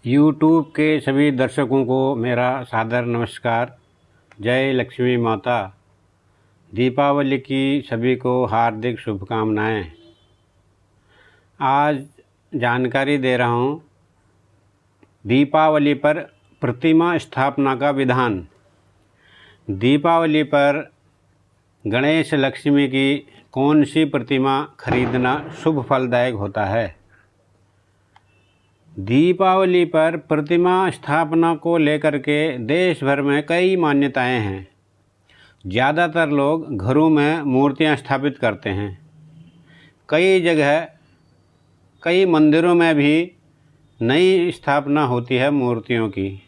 YouTube के सभी दर्शकों को मेरा सादर नमस्कार। जय लक्ष्मी माता। दीपावली की सभी को हार्दिक शुभकामनाएं। आज जानकारी दे रहा हूं दीपावली पर प्रतिमा स्थापना का विधान। दीपावली पर गणेश लक्ष्मी की कौन सी प्रतिमा खरीदना शुभ फलदायक होता है। दीपावली पर प्रतिमा स्थापना को लेकर के देश भर में कई मान्यताएं हैं। ज़्यादातर लोग घरों में मूर्तियां स्थापित करते हैं। कई जगह कई मंदिरों में भी नई स्थापना होती है मूर्तियों की,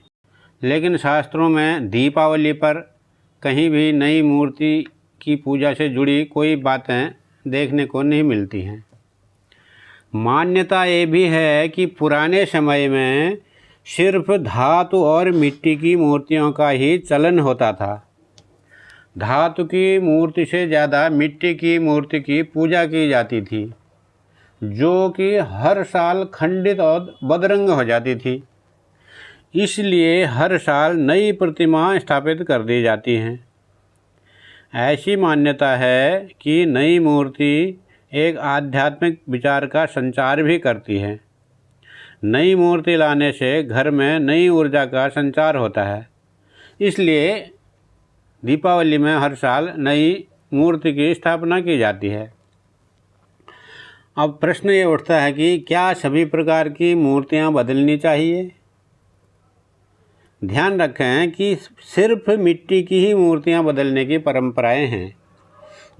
लेकिन शास्त्रों में दीपावली पर कहीं भी नई मूर्ति की पूजा से जुड़ी कोई बातें देखने को नहीं मिलती हैं। मान्यता ये भी है कि पुराने समय में सिर्फ धातु और मिट्टी की मूर्तियों का ही चलन होता था। धातु की मूर्ति से ज़्यादा मिट्टी की मूर्ति की पूजा की जाती थी, जो कि हर साल खंडित और बदरंग हो जाती थी। इसलिए हर साल नई प्रतिमा स्थापित कर दी जाती हैं। ऐसी मान्यता है कि नई मूर्ति एक आध्यात्मिक विचार का संचार भी करती है। नई मूर्ति लाने से घर में नई ऊर्जा का संचार होता है। इसलिए दीपावली में हर साल नई मूर्ति की स्थापना की जाती है। अब प्रश्न ये उठता है कि क्या सभी प्रकार की मूर्तियां बदलनी चाहिए। ध्यान रखें कि सिर्फ मिट्टी की ही मूर्तियां बदलने की परंपराएं हैं,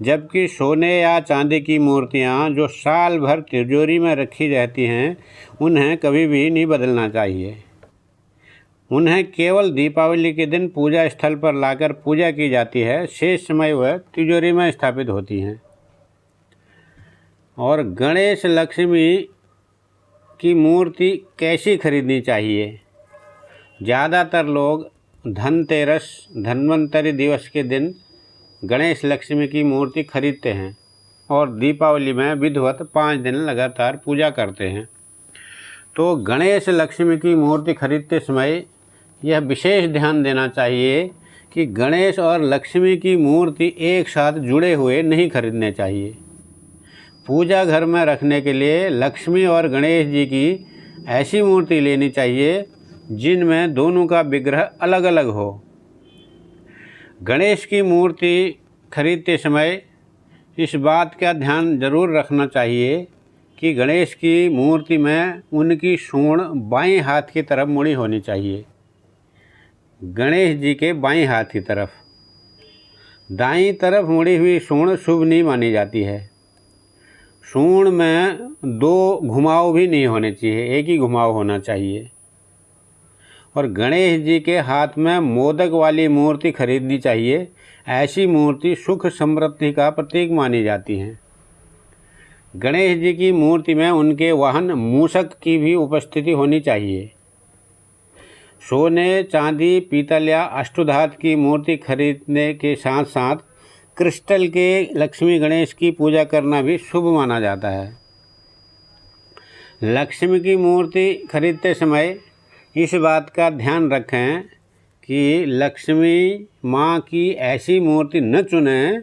जबकि सोने या चांदी की मूर्तियां जो साल भर तिजोरी में रखी रहती हैं, उन्हें कभी भी नहीं बदलना चाहिए। उन्हें केवल दीपावली के दिन पूजा स्थल पर लाकर पूजा की जाती है। शेष समय वह तिजोरी में स्थापित होती हैं। और गणेश लक्ष्मी की मूर्ति कैसी खरीदनी चाहिए। ज़्यादातर लोग धनतेरस धन्वंतरि दिवस के दिन गणेश लक्ष्मी की मूर्ति खरीदते हैं और दीपावली में विधिवत 5 दिन लगातार पूजा करते हैं। तो गणेश लक्ष्मी की मूर्ति खरीदते समय यह विशेष ध्यान देना चाहिए कि गणेश और लक्ष्मी की मूर्ति एक साथ जुड़े हुए नहीं खरीदने चाहिए। पूजा घर में रखने के लिए लक्ष्मी और गणेश जी की ऐसी मूर्ति लेनी चाहिए जिनमें दोनों का विग्रह अलग अलग हो। गणेश की मूर्ति खरीदते समय इस बात का ध्यान जरूर रखना चाहिए कि गणेश की मूर्ति में उनकी सूंड बाएं हाथ की तरफ मुड़ी होनी चाहिए। गणेश जी के बाएं हाथ की तरफ। दाईं तरफ मुड़ी हुई सूंड शुभ नहीं मानी जाती है। सूंड में 2 घुमाव भी नहीं होने चाहिए, एक ही घुमाव होना चाहिए। और गणेश जी के हाथ में मोदक वाली मूर्ति खरीदनी चाहिए। ऐसी मूर्ति सुख समृद्धि का प्रतीक मानी जाती हैं। गणेश जी की मूर्ति में उनके वाहन मूषक की भी उपस्थिति होनी चाहिए। सोने, चांदी, पीतल या अष्टधातु की मूर्ति खरीदने के साथ साथ क्रिस्टल के लक्ष्मी गणेश की पूजा करना भी शुभ माना जाता है। लक्ष्मी की मूर्ति खरीदते समय इस बात का ध्यान रखें कि लक्ष्मी माँ की ऐसी मूर्ति न चुनें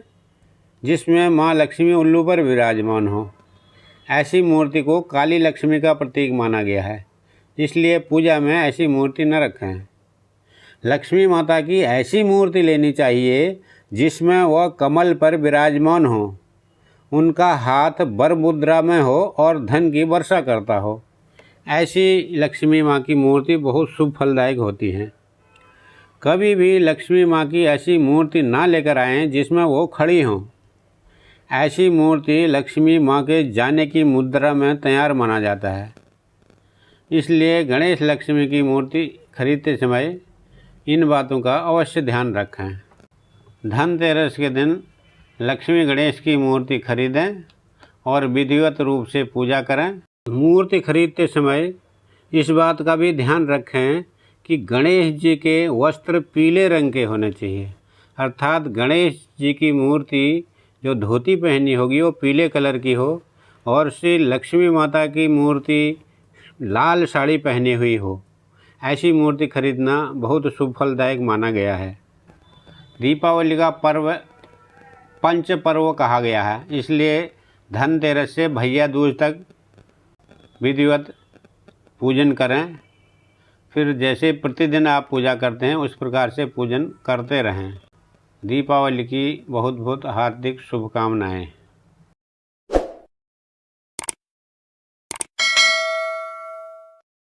जिसमें माँ लक्ष्मी उल्लू पर विराजमान हो। ऐसी मूर्ति को काली लक्ष्मी का प्रतीक माना गया है, इसलिए पूजा में ऐसी मूर्ति न रखें। लक्ष्मी माता की ऐसी मूर्ति लेनी चाहिए जिसमें वह कमल पर विराजमान हो, उनका हाथ वर मुद्रा में हो और धन की वर्षा करता हो। ऐसी लक्ष्मी माँ की मूर्ति बहुत शुभ फलदायक होती हैं। कभी भी लक्ष्मी माँ की ऐसी मूर्ति ना लेकर आएं जिसमें वो खड़ी हों। ऐसी मूर्ति लक्ष्मी माँ के जाने की मुद्रा में तैयार माना जाता है। इसलिए गणेश लक्ष्मी की मूर्ति खरीदते समय इन बातों का अवश्य ध्यान रखें। धनतेरस के दिन लक्ष्मी गणेश की मूर्ति खरीदें और विधिवत रूप से पूजा करें। मूर्ति खरीदते समय इस बात का भी ध्यान रखें कि गणेश जी के वस्त्र पीले रंग के होने चाहिए। अर्थात गणेश जी की मूर्ति जो धोती पहनी होगी वो पीले कलर की हो और श्री लक्ष्मी माता की मूर्ति लाल साड़ी पहनी हुई हो। ऐसी मूर्ति खरीदना बहुत शुभ फलदायक माना गया है। दीपावली का पर्व पंच पर्व कहा गया है, इसलिए धनतेरस से भैया दूज तक विधिवत पूजन करें। फिर जैसे प्रतिदिन आप पूजा करते हैं उस प्रकार से पूजन करते रहें। दीपावली की बहुत बहुत हार्दिक शुभकामनाएं।